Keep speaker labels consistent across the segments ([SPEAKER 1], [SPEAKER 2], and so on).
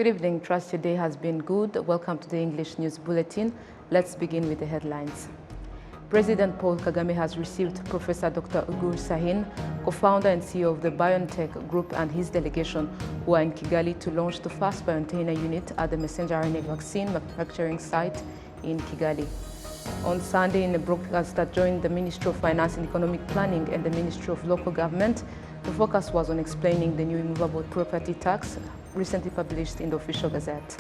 [SPEAKER 1] Good evening. Trust your day has been good. Welcome to the English News Bulletin. Let's begin with the headlines. President Paul Kagame has received Professor Dr. Ugur Sahin, co-founder and CEO of the BioNTech Group, and his delegation, who are in Kigali to launch the first BioNTech unit at the messenger RNA vaccine manufacturing site in Kigali. On Sunday, in a broadcast that joined the Ministry of Finance and Economic Planning and the Ministry of Local Government, the focus was on explaining the new immovable property tax recently published in the official gazette.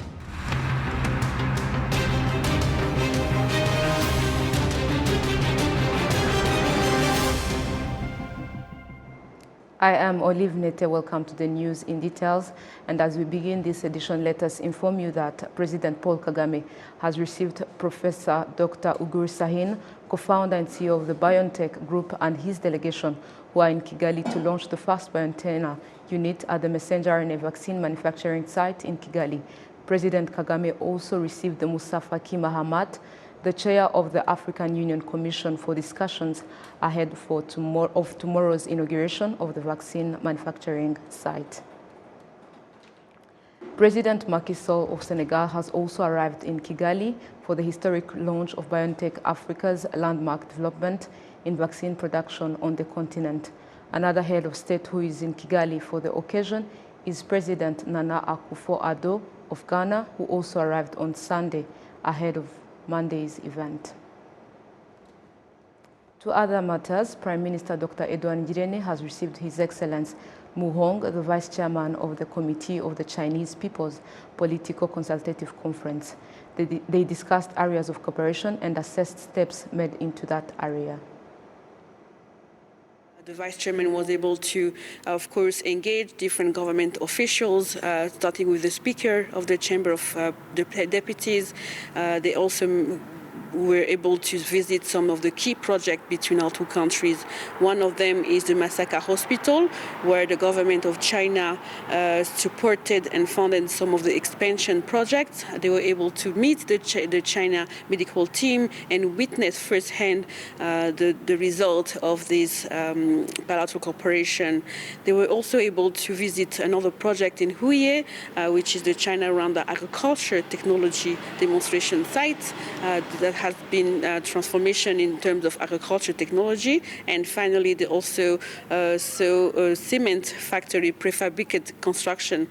[SPEAKER 1] I am Olive Nete. Welcome to the news in details. And as we begin this edition, let us inform you that President Paul Kagame has received Professor Dr. Ugur Sahin, co-founder and CEO of the BioNTech Group, and his delegation, who are in Kigali to launch the first BioNTech unit at the messenger RNA vaccine manufacturing site in Kigali. President Kagame also received the Musa Faki Mahamat, the chair of the African Union Commission, for discussions ahead of tomorrow's inauguration of the vaccine manufacturing site. President Macky Sall of Senegal has also arrived in Kigali for the historic launch of BioNTech Africa's landmark development in vaccine production on the continent. Another head of state who is in Kigali for the occasion is President Nana Akufo-Addo of Ghana, who also arrived on Sunday ahead of Monday's event. To other matters, Prime Minister Dr. Edouard Ngirente has received His Excellency Mu Hong, the Vice Chairman of the Committee of the Chinese People's Political Consultative Conference. They discussed areas of cooperation and assessed steps made into that area.
[SPEAKER 2] The Vice Chairman was able to, of course, engage different government officials, starting with the Speaker of the Chamber of Deputies. They also were able to visit some of the key projects between our two countries. One of them is the Masaka Hospital, where the government of China supported and funded some of the expansion projects. They were able to meet the China medical team and witness firsthand the result of this bilateral cooperation. They were also able to visit another project in Huye, which is the China-Rwanda agriculture technology demonstration site that has been transformation in terms of agriculture technology. And finally, they also saw a cement factory, prefabricated construction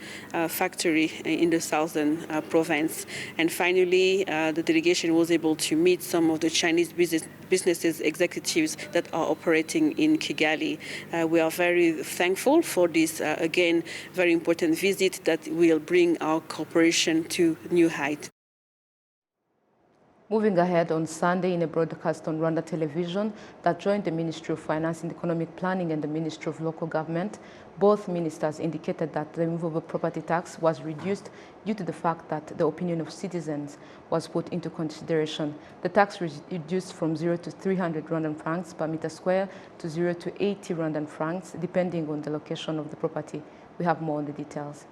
[SPEAKER 2] factory in the southern province. And finally, the delegation was able to meet some of the Chinese businesses executives that are operating in Kigali. We are very thankful for this, again, very important visit that will bring our cooperation to new heights.
[SPEAKER 1] Moving ahead, on Sunday, in a broadcast on Rwanda television that joined the Ministry of Finance and Economic Planning and the Ministry of Local Government, both ministers indicated that the immovable property tax was reduced due to the fact that the opinion of citizens was put into consideration. The tax was reduced from 0 to 300 Rwandan francs per meter square to 0 to 80 Rwandan francs, depending on the location of the property. We have more on the details.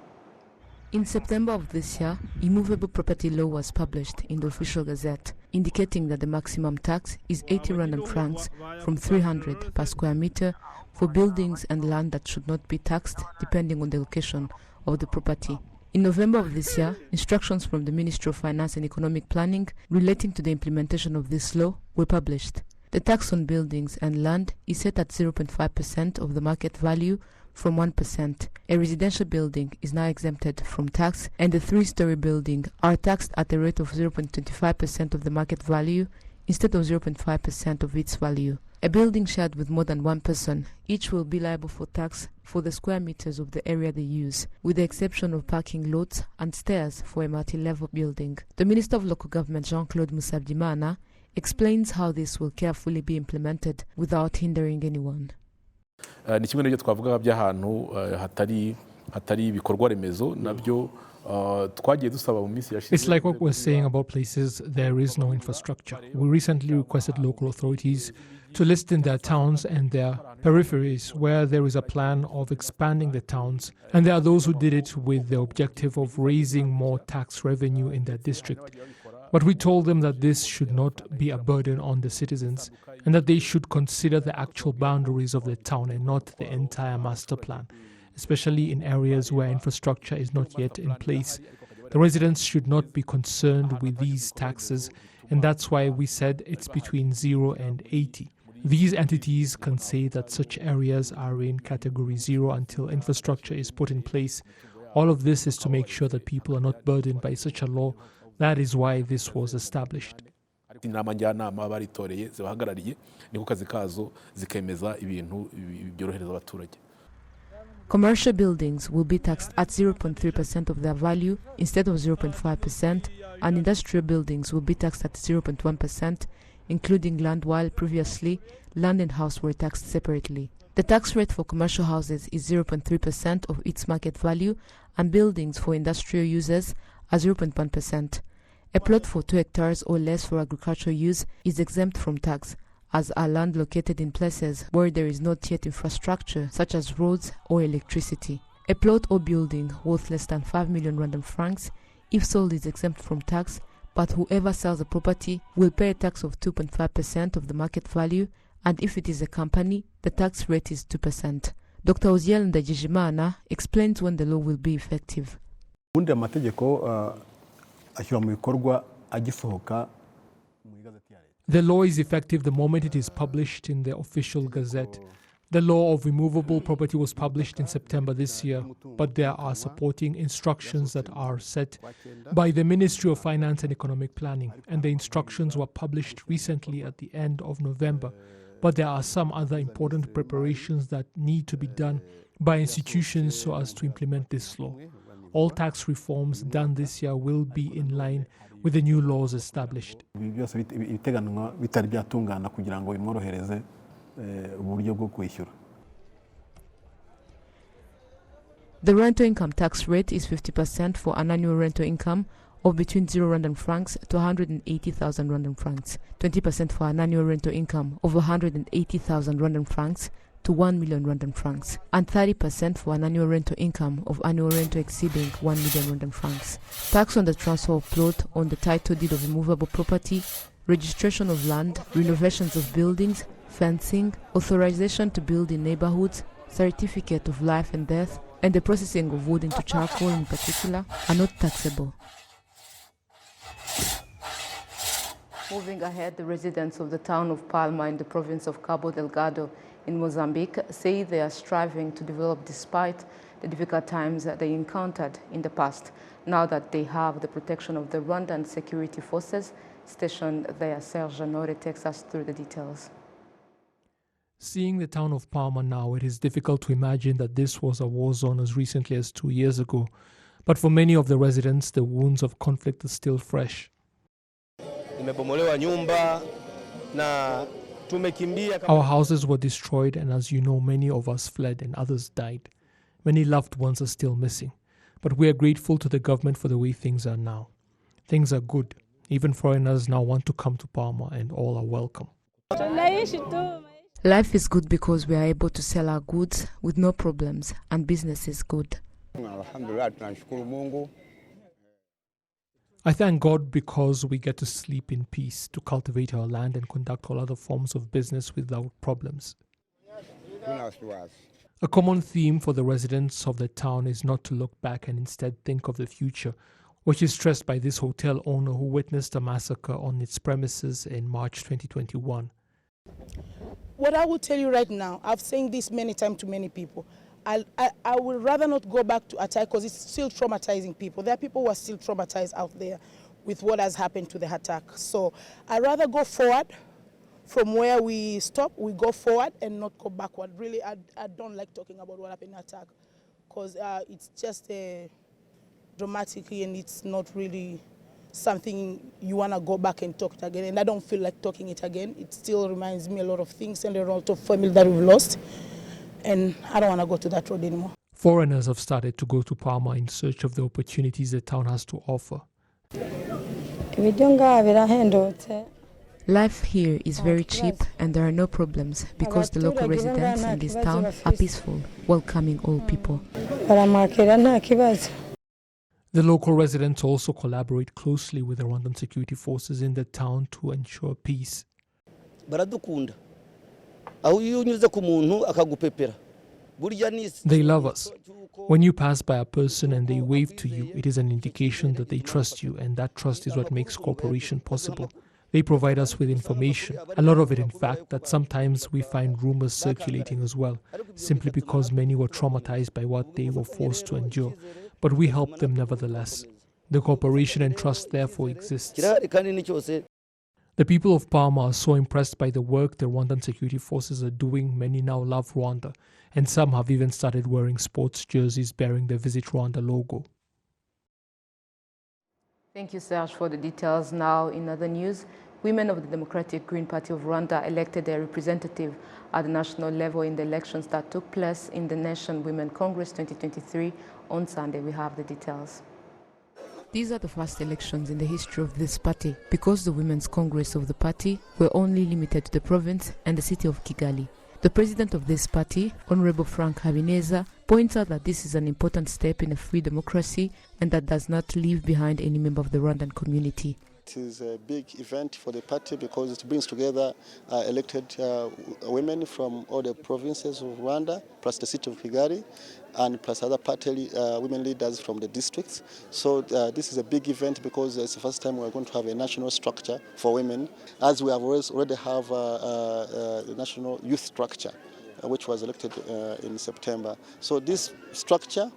[SPEAKER 1] In September of this year, immovable property law was published in the official gazette, indicating that the maximum tax is 80 Rwandan francs from 300 per square meter for buildings and land that should not be taxed depending on the location of the property. In November of this year, instructions from the Ministry of Finance and Economic Planning relating to the implementation of this law were published. The tax on buildings and land is set at 0.5% of the market value from 1%. A residential building is now exempted from tax, and the three-story building are taxed at a rate of 0.25% of the market value instead of 0.5% of its value. A building shared with more than one person, each will be liable for tax for the square meters of the area they use, with the exception of parking lots and stairs for a multi-level building. The Minister of Local Government, Jean-Claude Musabyimana, explains how this will carefully be implemented without hindering anyone.
[SPEAKER 3] Ni kimwe n'ibyo twavuga by'ahantu hatari ibikorwa remezo nabyo twagiye dusaba mu minsi yashize.
[SPEAKER 4] It's like what we're saying about places there is no infrastructure. We recently requested local authorities to list in their towns and their peripheries where there is a plan of expanding the towns, and there are those who did it with the objective of raising more tax revenue in their district. But we told them that this should not be a burden on the citizens and that they should consider the actual boundaries of the town and not the entire master plan, especially in areas where infrastructure is not yet in place. The residents should not be concerned with these taxes, and that's why we said it's between 0 and 80. These entities can say that such areas are in category 0 until infrastructure is put in place. All of this is to make sure that people are not burdened by such a law. That is why this was established.
[SPEAKER 3] inama njyanama baritoreye zibahagarariye niko kazi kazo zikemeza ibintu byorohereza abaturage.
[SPEAKER 1] Commercial buildings will be taxed at 0.3% of their value instead of 0.5%, and industrial buildings will be taxed at 0.1%, including land, while previously land and house were taxed separately. The tax rate for commercial houses is 0.3% of its market value, and buildings for industrial users are 0.1%. A plot for 2 hectares or less for agricultural use is exempt from tax, as are land located in places where there is not yet infrastructure such as roads or electricity. A plot or building worth less than 5 million Rwandan francs, if sold, is exempt from tax, but whoever sells the property will pay a tax of 2.5% of the market value, and if it is a company, the tax rate is 2%. Dr. Oziel Ndagijimana explains when the law will be effective.
[SPEAKER 4] The law is effective the moment it is published in the official gazette. The law of removable property was published in September this year, but there are supporting instructions that are set by the Ministry of Finance and Economic Planning, and the instructions were published recently at the end of November. But there are some other important preparations that need to be done by institutions so as to implement this law. All tax reforms done this year will be in line with the new laws established.
[SPEAKER 1] The rental income tax rate is 50% for an annual rental income of between 0 Rwandan francs to 180,000 Rwandan francs, 20% for an annual rental income of 180,000 Rwandan francs to 1 million Rwandan francs, and 30% for an annual rental income of annual rental exceeding 1 million Rwandan francs. Tax on the transfer of plot on the title deed of immovable property, registration of land, renovations of buildings, fencing, authorization to build in neighborhoods, certificate of life and death, and the processing of wood into charcoal in particular are not taxable. Moving ahead, the residents of the town of Palma in the province of Cabo Delgado in Mozambique say they are striving to develop despite the difficult times that they encountered in the past, now that they have the protection of the Rwandan security forces stationed there. Serge Nore takes us through the details.
[SPEAKER 4] Seeing the town of Palma now, it is difficult to imagine that this was a war zone as recently as 2 years ago. But for many of the residents, the wounds of conflict are still fresh. Our houses were destroyed, and as you know, many of us fled and others died. Many loved ones are still missing. But we are grateful to the government for the way things are now. Things are good. Even foreigners now want to come to Palma, and all are welcome.
[SPEAKER 1] Life is good because we are able to sell our goods with no problems, and business is good.
[SPEAKER 4] I thank God because we get to sleep in peace, to cultivate our land and conduct all other forms of business without problems. A common theme for the residents of the town is not to look back and instead think of the future, which is stressed by this hotel owner who witnessed a massacre on its premises in March 2021.
[SPEAKER 5] What I will tell you right now, I've said this many times to many people, I would rather not go back to attack because it's still traumatizing people. There are people who are still traumatized out there with what has happened to the attack. So I'd rather go forward from where we stop, we go forward and not go backward. Really, I don't like talking about what happened in the attack because it's just dramatic and it's not really something you want to go back and talk it again. And I don't feel like talking it again. It still reminds me a lot of things and a lot of family that we've lost. And I don't want to go to that road anymore.
[SPEAKER 4] Foreigners have started to go to Palma in search of the opportunities the town has to offer.
[SPEAKER 1] Life here is very cheap and there are no problems because the local residents in this town are peaceful, welcoming all people.
[SPEAKER 4] The local residents also collaborate closely with the Rwandan security forces in the town to ensure peace. They love us. When you pass by a person and they wave to you, it is an indication that they trust you, and that trust is what makes cooperation possible. They provide us with information, a lot of it in fact, that sometimes we find rumors circulating as well, simply because many were traumatized by what they were forced to endure. But we help them nevertheless. The cooperation and trust therefore exists. The people of Palma are so impressed by the work the Rwandan security forces are doing, many now love Rwanda, and some have even started wearing sports jerseys bearing the Visit Rwanda logo.
[SPEAKER 1] Thank you, Serge, for the details. Now, in other news, women of the Democratic Green Party of Rwanda elected their representative at the national level in the elections that took place in the Nation Women Congress 2023 on Sunday. We have the details. These are the first elections in the history of this party because the Women's Congress of the party were only limited to the province and the city of Kigali. The president of this party, Honorable Frank Habineza, points out that this is an important step in a free democracy and that does not leave behind any member of the Rwandan community.
[SPEAKER 6] It is a big event for the party because it brings together elected women from all the provinces of Rwanda, plus the city of Kigali, and plus other party women leaders from the districts. So this is a big event because it's the first time we're going to have a national structure for women, as we have already have a national youth structure, which was elected in September. So this structure,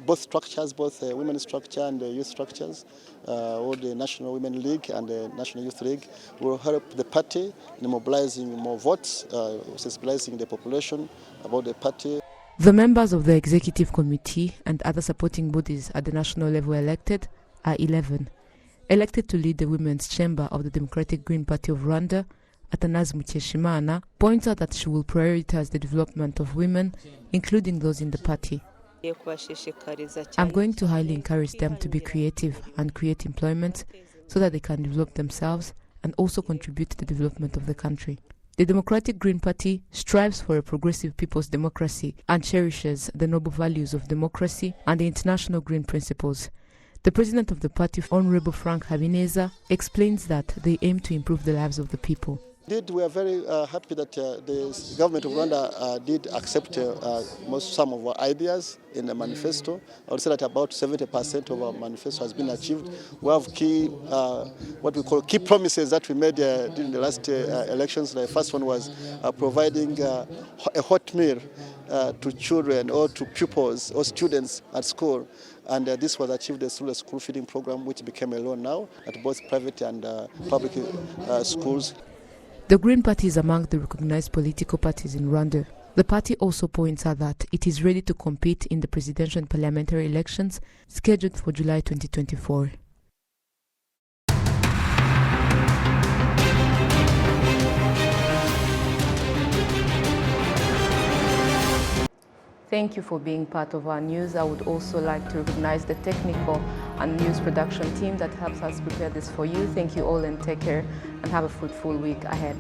[SPEAKER 6] both structures, both the women's structure and the youth structures, or the National Women League and the National Youth League, will help the party in mobilizing more votes, sensibilizing the population about the party.
[SPEAKER 1] The members of the executive committee and other supporting bodies at the national level elected are 11. Elected to lead the women's chamber of the Democratic Green Party of Rwanda, Atanazi Mukeshimana points out that she will prioritize the development of women, including those in the party. I'm going to highly encourage them to be creative and create employment so that they can develop themselves and also contribute to the development of the country. The Democratic Green Party strives for a progressive people's democracy and cherishes the noble values of democracy and the international green principles. The president of the party, Honorable Frank Habineza, explains that they aim to improve the lives of the people.
[SPEAKER 6] Indeed, we are very happy that the government of Rwanda did accept some of our ideas in the manifesto. I would say that about 70% of our manifesto has been achieved. We have key, what we call key promises that we made during the last elections. The first one was providing a hot meal to children or to pupils or students at school. And this was achieved through the school feeding program, which became a law now at both private and public schools.
[SPEAKER 1] The Green Party is among the recognized political parties in Rwanda. The party also points out that it is ready to compete in the presidential and parliamentary elections scheduled for July 2024. Thank you for being part of our news. I would also like to recognize the technical and news production team that helps us prepare this for you. Thank you all and take care and have a fruitful week ahead.